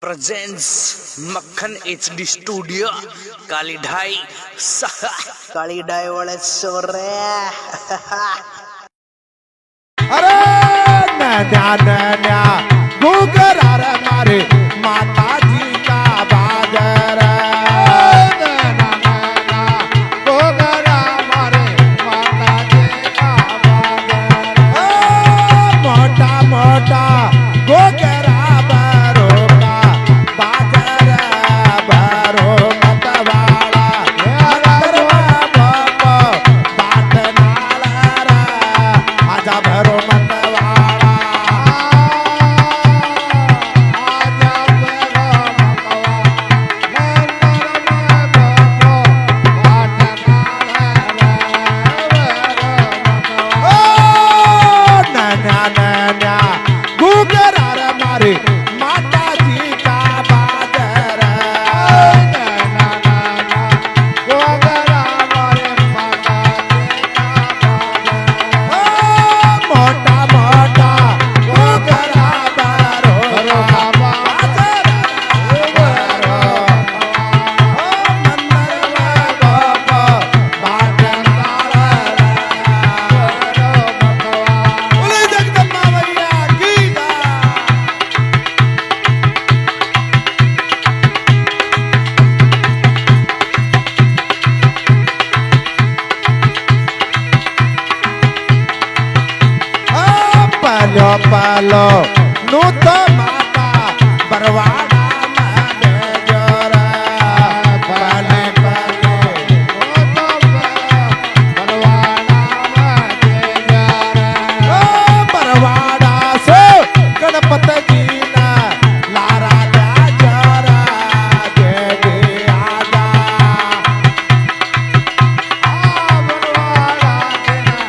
presence मक्खन HD studio काली ढाई काली ढाई वाले सोरे अरे नन्या गुगर मारे माता जी का बाजार गुगर मारे माता जी का बाजार मोटा मोटा गुगरा पालो नु तो माता बरवाड़ा में जोरा पाले पाले नु तो बरवाड़ा में जोरा बरवाड़ा से गणपत जी ना लारा जा जोरा दे दे आजा बरवाड़ा के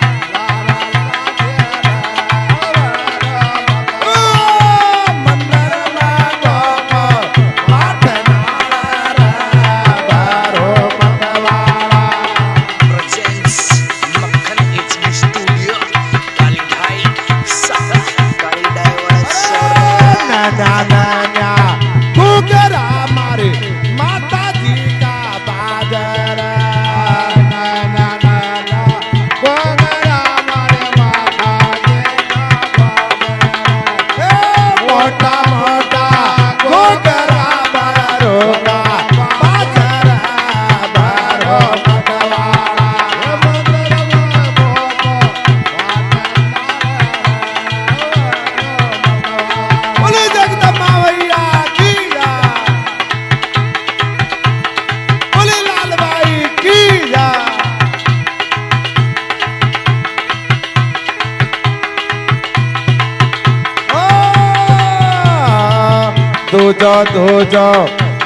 दूजो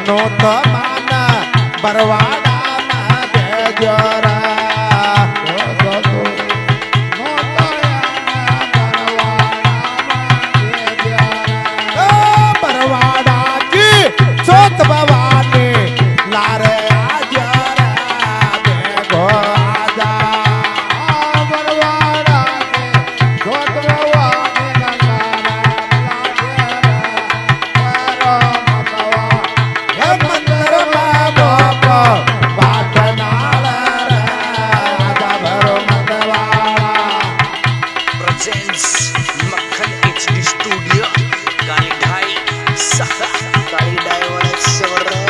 नो तो माना बरवाड़ा में दे जोरा बरवाड़ा की सोत भवानी लारे मक्खन HD स्टूडियो काली ढाई काली ढाई वाले सोरे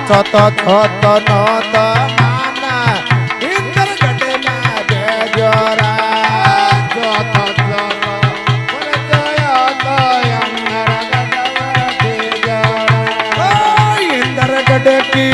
छोतो नो तो माना इंद्र गटे में दे जोरा इंद्र गटे की